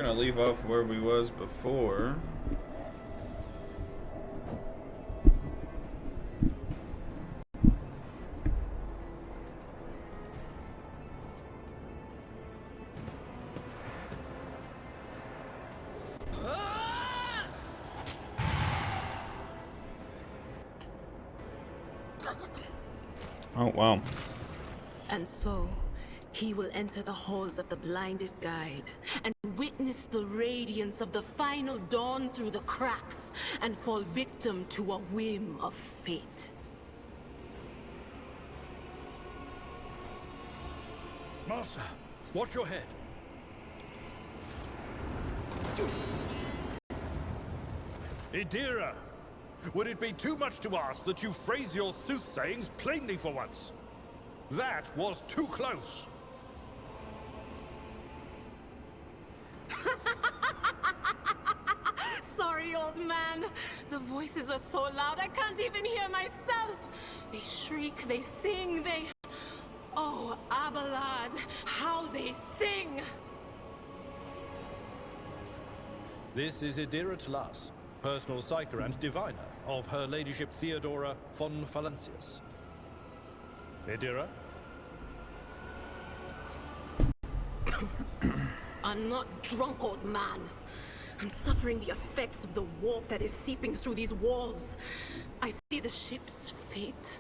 gonna leave off where we was before. Oh, wow. And so, he will enter the halls of the blinded guide and witness the radiance of the final dawn through the cracks and fall victim to a whim of fate. Master, watch your head. Idira, would it be too much to ask that you phrase your soothsayings plainly for once? That was too close. Sorry, old man. The voices are so loud I can't even hear myself. They shriek, they sing, they... Oh, Abelard, how they sing! This is Idira Tlas, personal psyker and diviner of Her Ladyship Theodora von Valancius. Idira? I'm not drunk, old man. I'm suffering the effects of the warp that is seeping through these walls. I see the ship's fate.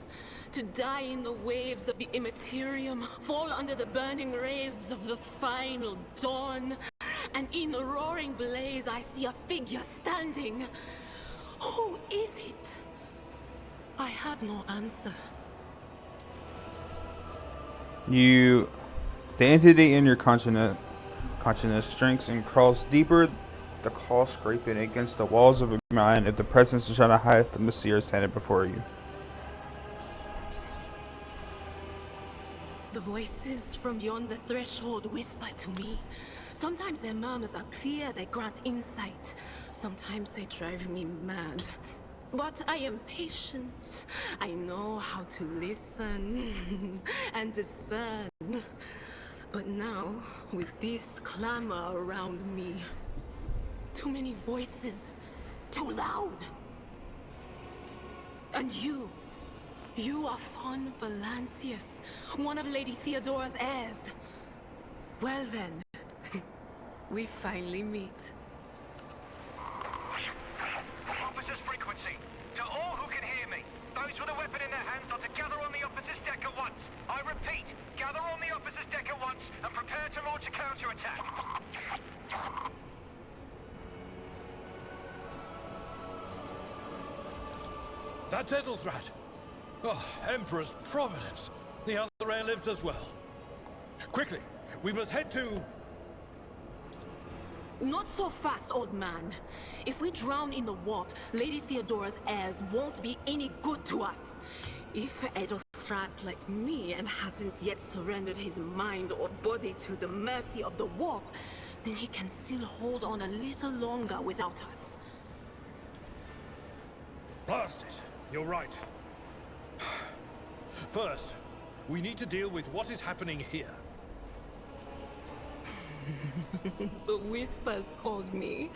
To die in the waves of the immaterium, fall under the burning rays of the final dawn. And in the roaring blaze, I see a figure standing. Who is it? I have no answer. The entity in your consciousness shrinks and crawls deeper, the claw scraping against the walls of your mind if the presence is trying to hide from the seer standing before you. The voices from beyond the threshold whisper to me. Sometimes their murmurs are clear, they grant insight. Sometimes they drive me mad. But I am patient. I know how to listen and discern. But now, with this clamor around me, too many voices, too loud. And you are von Valancius, one of Lady Theodora's heirs. Well then, we finally meet. Officer's frequency. To all who can hear me, those with a weapon in their hands are to gather on the officer's deck at once. I repeat, gather on the officer's deck at once and prepare to launch a counterattack. That's Edelthrat. Oh, Emperor's Providence. The other heir lives as well. Quickly, we must head to... Not so fast, old man. If we drown in the warp, Lady Theodora's heirs won't be any good to us. If Edelthrat's like me and hasn't yet surrendered his mind or body to the mercy of the warp, then he can still hold on a little longer without us. Blast it. You're right. First, we need to deal with what is happening here. The whispers called me.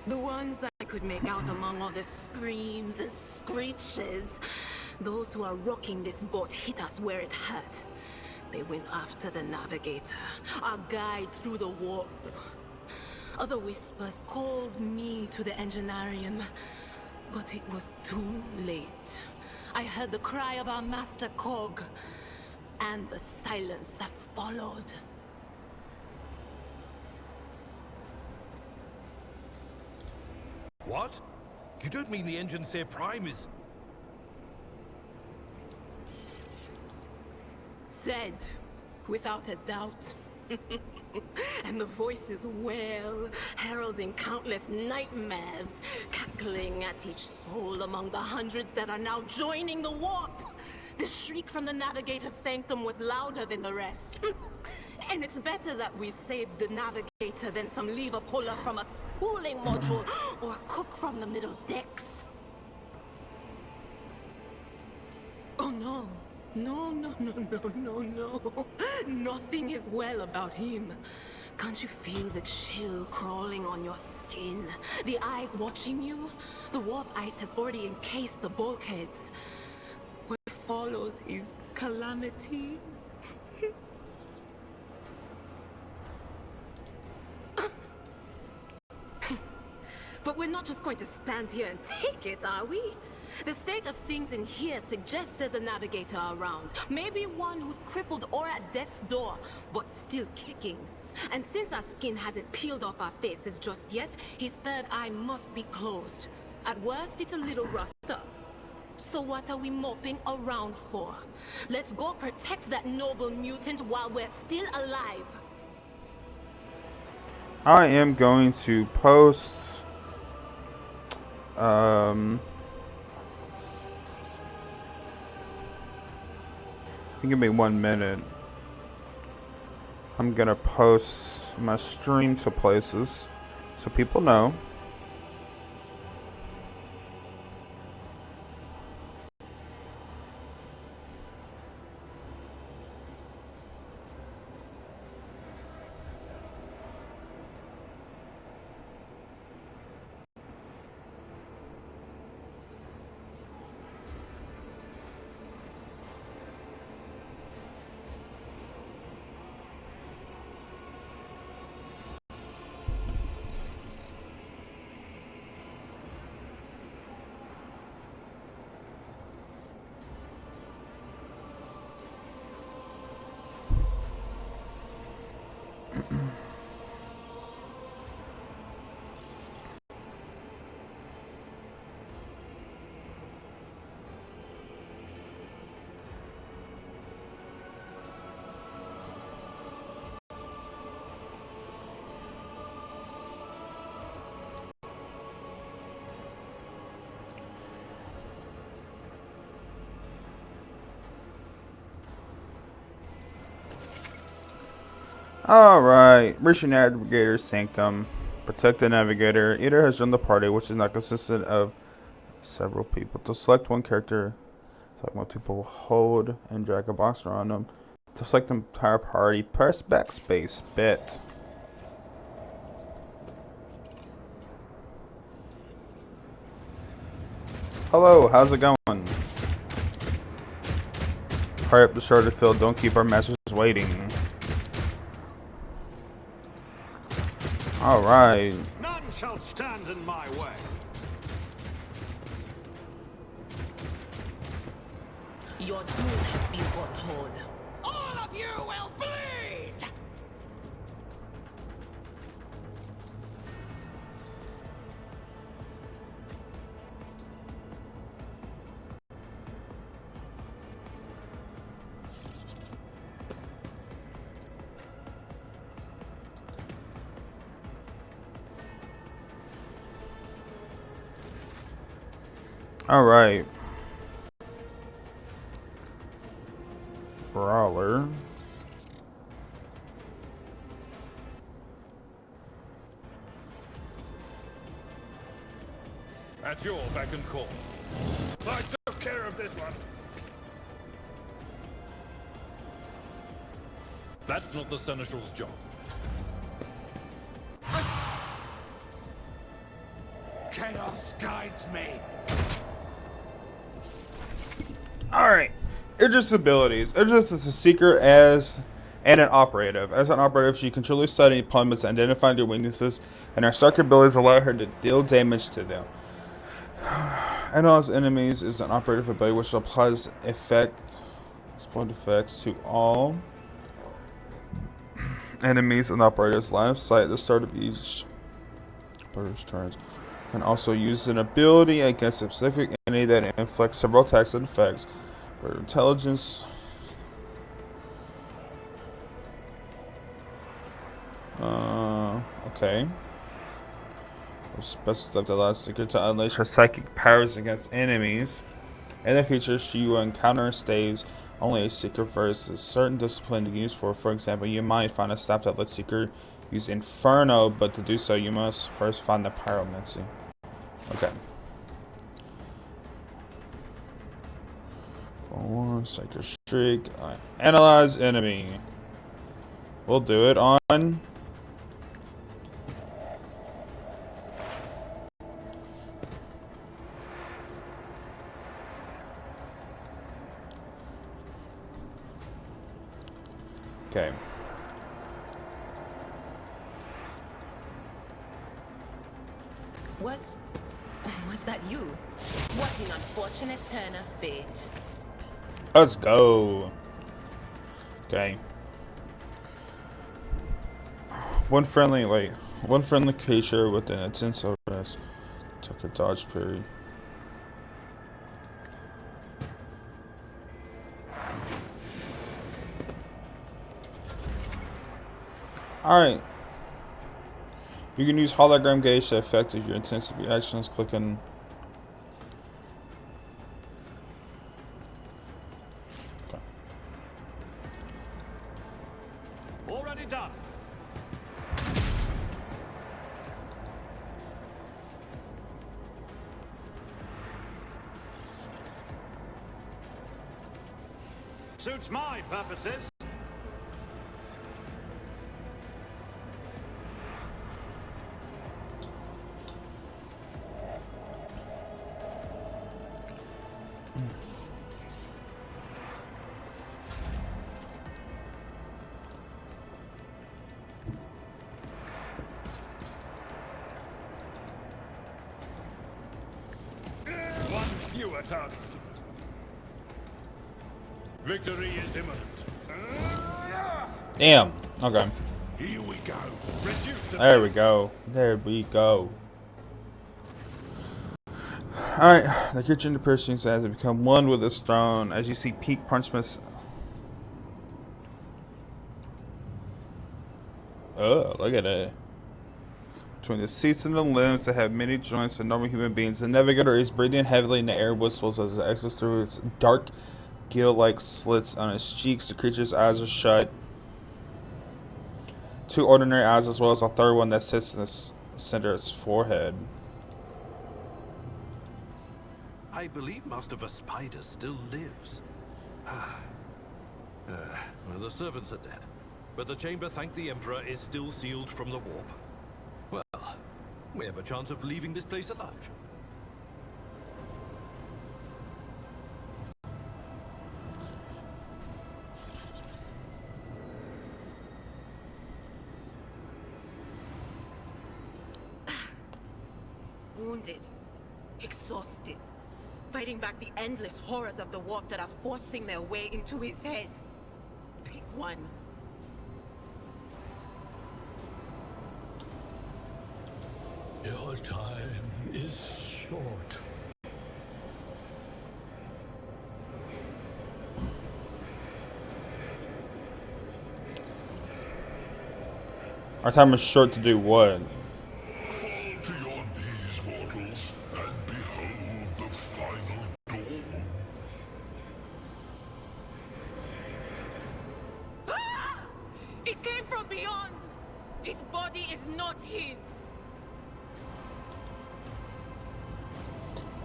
The ones I could make out among all the screams and screeches. Those who are rocking this boat hit us where it hurt. They went after the navigator, our guide through the warp. Other whispers called me to the enginarium, but it was too late. I heard the cry of our master Cog, and the silence that followed. What? You don't mean the Enginseer Prime is... Dead, without a doubt. And the voices wail, heralding countless nightmares, cackling at each soul among the hundreds that are now joining the warp. The shriek from the navigator's sanctum was louder than the rest. And it's better that we saved the navigator than some lever puller from a cooling module or a cook from the middle decks. Oh no. No. Nothing is well about him. Can't you feel the chill crawling on your skin? The eyes watching you? The warp ice has already encased the bulkheads. What follows is calamity. But we're not just going to stand here and take it, are we? The state of things in here suggests there's a navigator around. Maybe one who's crippled or at death's door, but still kicking. And since our skin hasn't peeled off our faces just yet, his third eye must be closed. At worst, it's a little roughed up. So what are we moping around for? Let's go protect that noble mutant while we're still alive. I am going to post I think give me 1 minute. I'm gonna post my stream to places so people know. Alright, reach your navigator's sanctum. Protect the navigator. Either has joined the party, which is not consistent of several people. To select one character, select what people hold and drag a box around them. To select the entire party, press backspace. Bet. Hello, how's it going? Hurry up the shorter field, don't keep our masters waiting. Alright. None shall stand in my way. Your doom has been foretold. All of you will bleed! Alright. Brawler. At your beck and call. I took care of this one. That's not the Seneschal's job. Chaos guides me. Alright. Idris' abilities. Idris is a seeker and an operative. As an operative, she can truly study opponents and identify their weaknesses, and her psychic abilities allow her to deal damage to them. Analyze enemies is an operative ability which applies explode effects to all enemies and operators line of sight at the start of each operator's turns. Can also use an ability against a specific enemy that inflicts several attacks and effects. Her intelligence. Okay. Special stuff that allows Seeker to unleash her psychic powers against enemies. In the future, she will encounter staves only a Seeker versus certain discipline to use for example, you might find a staff that lets Seeker use Inferno, but to do so, you must first find the Pyromancy. Okay. For Seeker Streak. Analyze enemy. We'll do it on Was that you? What an unfortunate turn of fate. Let's go. Okay. One friendly creature with an intense awareness took a dodge parry. Alright. You can use hologram gauge to affect your intensity actions. Clicking. Okay. Already done. Suits my purposes. One fewer target. Victory is imminent. Damn. Okay. Here we go. Reduce the There we go. There we go. Alright. The creature in the person has to become one with its throne. As you see, peak punishments. Oh, look at that. Between the seats and the limbs that have many joints of normal human beings, the navigator is breathing heavily in the air whistles as it exits through its dark gill-like slits on its cheeks. The creature's eyes are shut. Two ordinary eyes as well as a third one that sits in the center of its forehead. I believe Master Vespider still lives. Well, the servants are dead. But the chamber, thank the Emperor, is still sealed from the warp. Well, we have a chance of leaving this place alive. Wounded, exhausted, fighting back the endless horrors of the warp that are forcing their way into his head. Pick one. Your time is short. Our time is short to do what? Fall to your knees, mortals, and behold the final dawn. Ah! It came from beyond! His body is not his!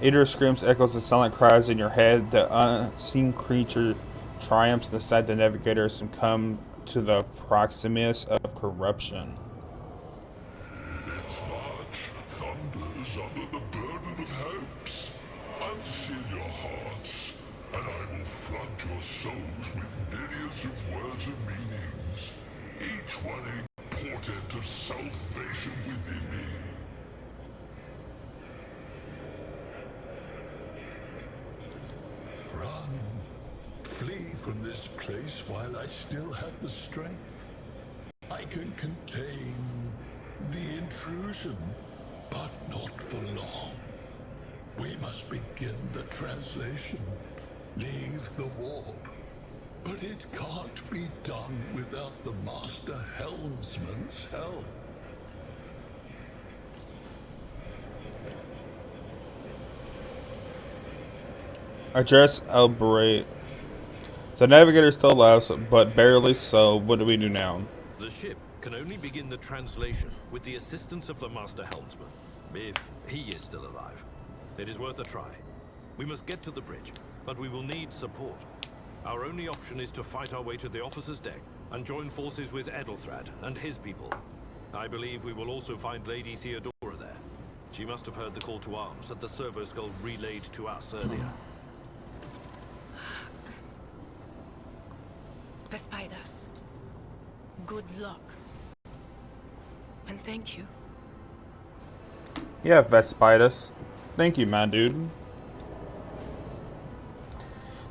Ader's screams echoes the silent cries in your head. The unseen creature triumphs inside the navigator and succumb to the Proximus of corruption. Its march thunders under the burden of hopes. Unseal your hearts, and I will flood your souls with myriads of words and meanings, each one a portent of salvation within me. Run. Flee from this place while I still have the strength. I can contain the intrusion, but not for long. We must begin the translation. Leave the warp. But it can't be done without the Master Helmsman's help. Address Albright. The navigator is still alive, but barely so. What do we do now? The ship can only begin the translation with the assistance of the Master Helmsman, if he is still alive. It is worth a try. We must get to the bridge, but we will need support. Our only option is to fight our way to the officer's deck and join forces with Edelthrad and his people. I believe we will also find Lady Theodora there. She must have heard the call to arms that the servo skull relayed to us earlier. Vespidas, good luck. And thank you. Yeah, Vespitus. Thank you, man, dude.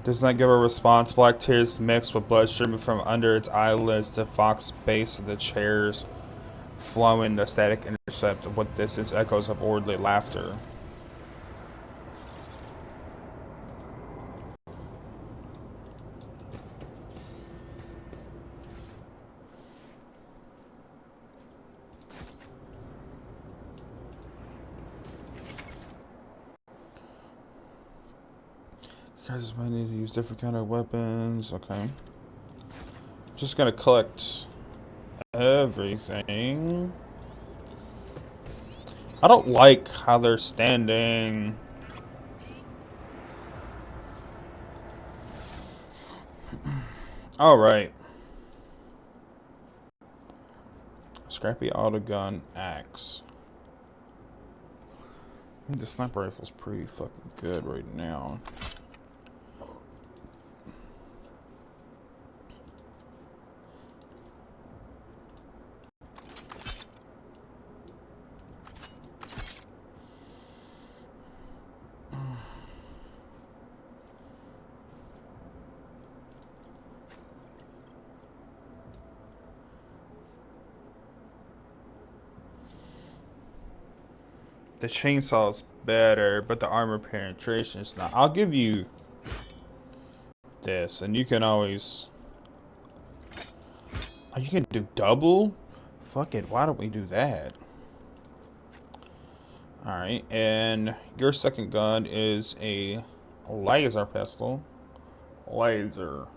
Does not give a response. Black tears mixed with blood streaming from under its eyelids. The fox base of the chairs flowing. The static intercept with distance echoes of orderly laughter. Guys might need to use different kind of weapons. Okay. Just gonna collect everything. I don't like how they're standing. Alright. Scrappy autogun axe. I think the sniper rifle's pretty fucking good right now. The chainsaw's better, but the armor penetration is not. I'll give you this, and you can always... Oh, you can do double? Fuck it, why don't we do that? Alright, and your second gun is a laser pistol. Laser.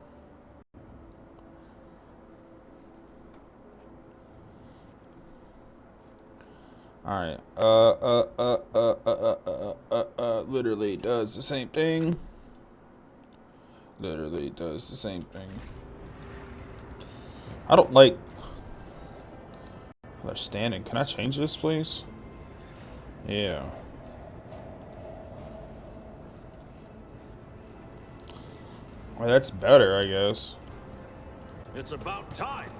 Alright, literally does the same thing. Literally does the same thing. I don't like... They're standing. Can I change this, please? Yeah. Well, that's better, I guess. It's about time.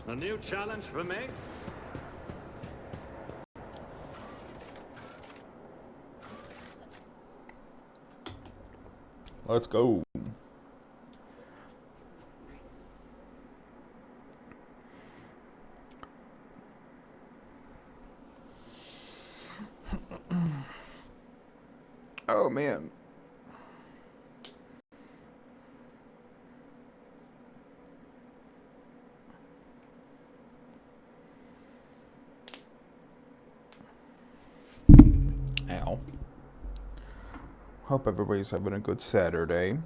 A new challenge for me? Let's go. Oh, man. Ow. Hope everybody's having a good Saturday.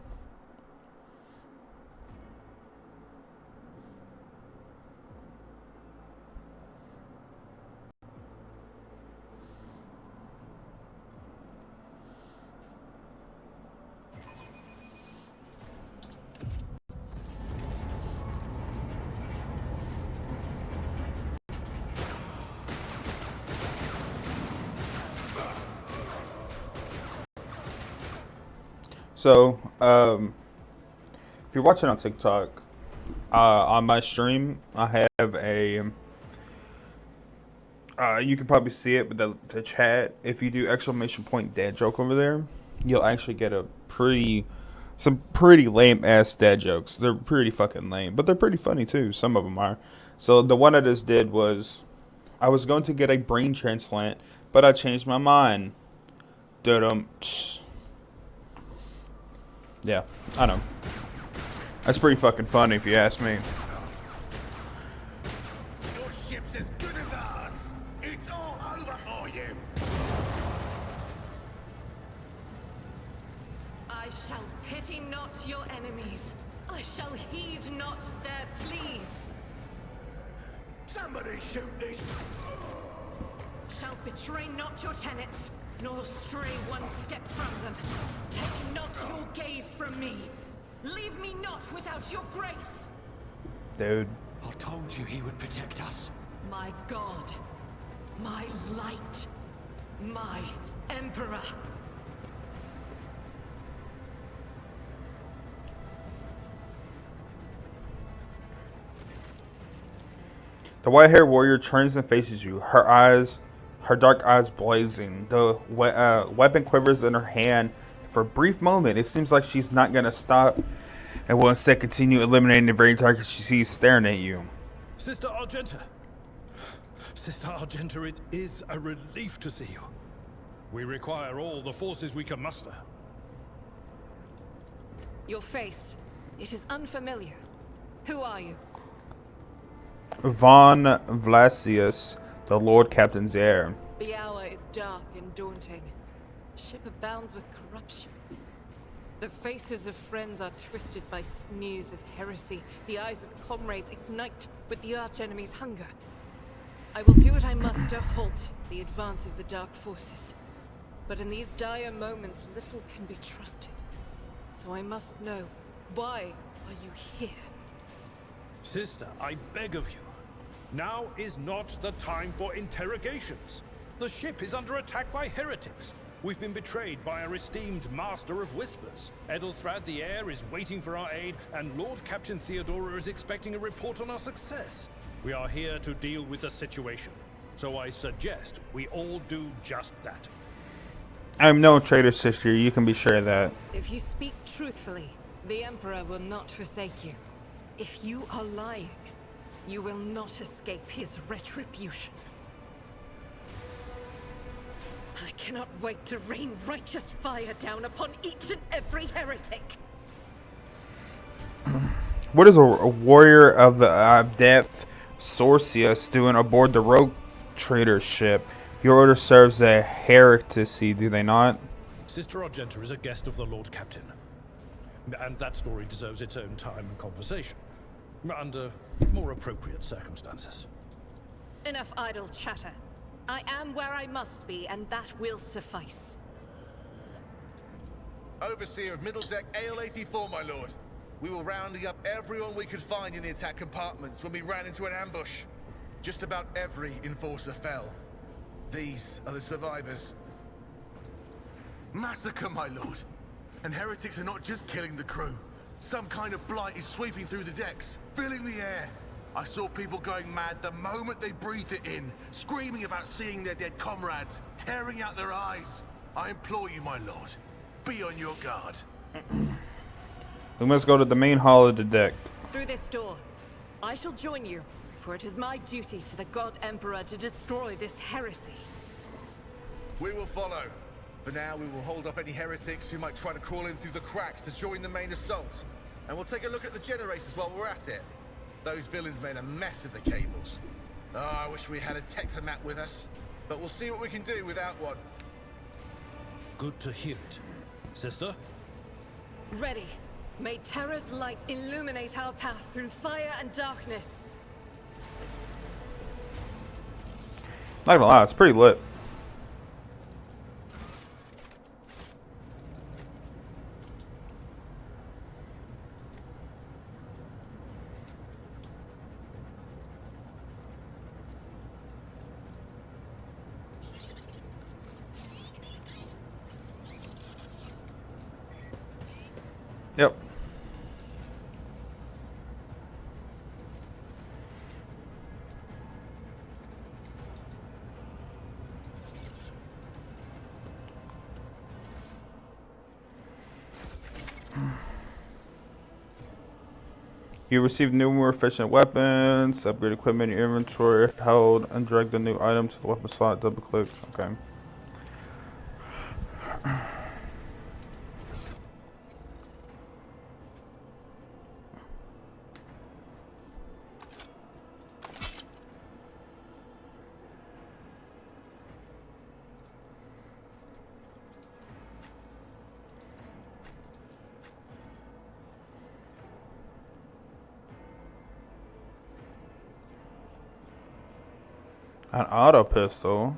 So, if you're watching on TikTok, on my stream, I have a, you can probably see it, but the chat, if you do exclamation point dad joke over there, you'll actually get some pretty lame ass dad jokes. They're pretty fucking lame, but they're pretty funny too. Some of them are. So the one I just did was, I was going to get a brain transplant, but I changed my mind. Dum. Yeah, I know. That's pretty fucking funny if you ask me. Your ship's as good as ours. It's all over for you. I shall pity not your enemies. I shall heed not their pleas. Somebody shoot these shalt betray not your tenets, nor stray one step from them. Take not your gaze from me. Leave me not without your grace. Dude. I told you he would protect us. My god. My light. My emperor. The white-haired warrior turns and faces you, her dark eyes blazing. The weapon quivers in her hand. For a brief moment, it seems like she's not going to stop and will instead continue eliminating the very target she sees staring at you. Sister Argenta. Sister Argenta, it is a relief to see you. We require all the forces we can muster. Your face. It is unfamiliar. Who are you? Von Vlasius, the Lord Captain's heir. The hour is dark and daunting. Ship abounds with corruption. The faces of friends are twisted by sneers of heresy. The eyes of comrades ignite with the archenemy's hunger. I will do what I must to halt the advance of the dark forces. But in these dire moments, little can be trusted. So I must know, why are you here? Sister, I beg of you. Now is not the time for interrogations. The ship is under attack by heretics. We've been betrayed by our esteemed Master of Whispers. Edelthrad the Heir is waiting for our aid, and Lord Captain Theodora is expecting a report on our success. We are here to deal with the situation, so I suggest we all do just that. I'm no traitor, sister. You can be sure of that. If you speak truthfully, the Emperor will not forsake you. If you are lying, you will not escape his retribution. I cannot wait to rain righteous fire down upon each and every heretic. What is a warrior of the depth Sorcius doing aboard the rogue trader ship? Your order serves a heresy, do they not? Sister Argenta is a guest of the Lord Captain. And that story deserves its own time and conversation. Under more appropriate circumstances. Enough idle chatter. I am where I must be, and that will suffice. Overseer of Middle Deck AL-84, my lord. We were rounding up everyone we could find in the attack compartments when we ran into an ambush. Just about every enforcer fell. These are the survivors. Massacre, my lord. And heretics are not just killing the crew. Some kind of blight is sweeping through the decks, filling the air. I saw people going mad the moment they breathed it in, screaming about seeing their dead comrades, tearing out their eyes. I implore you, my lord, be on your guard. We must go to the main hall of the deck. Through this door. I shall join you, for it is my duty to the God Emperor to destroy this heresy. We will follow. For now, we will hold off any heretics who might try to crawl in through the cracks to join the main assault. And we'll take a look at the generators while we're at it. Those villains made a mess of the cables. Oh, I wish we had a Tectomat with us. But we'll see what we can do without one. Good to hear it. Sister? Ready. May Terra's light illuminate our path through fire and darkness. Not gonna lie, it's pretty lit. Yep. You received new, more efficient weapons, upgrade equipment in your inventory, hold and drag the new item to the weapon slot, double click. Okay. An auto pistol.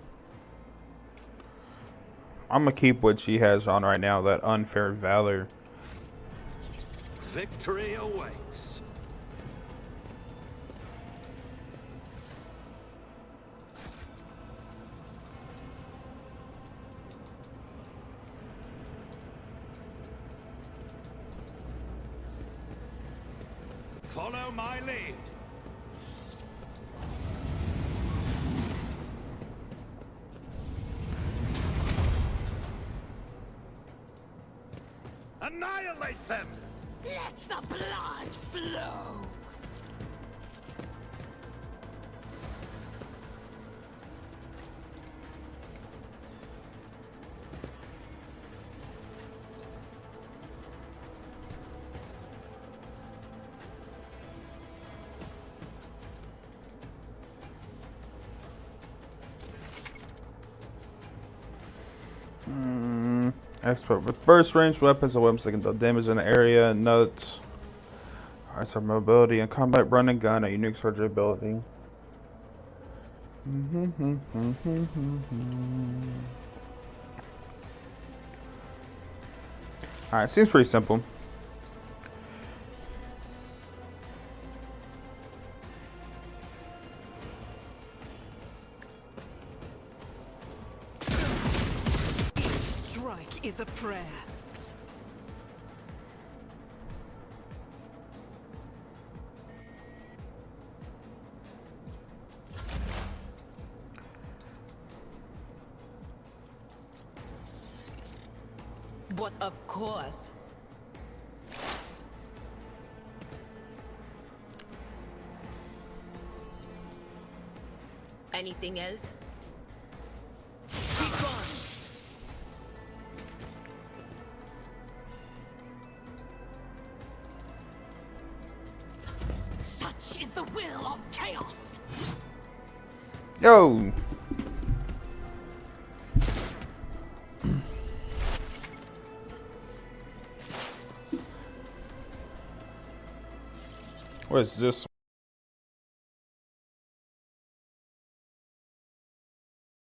I'm gonna keep what she has on right now, that unfair valor. Victory awaits. Follow my lead. Annihilate them! Let the blood flow! Expert with burst range weapons and weapons that can deal damage in the area. Notes. Arts of mobility and combat run and gun, a unique surgery ability. Alright, seems pretty simple. Strike is a prayer. But of course. Anything else? Be gone! Such is the will of chaos! Yo! What is this?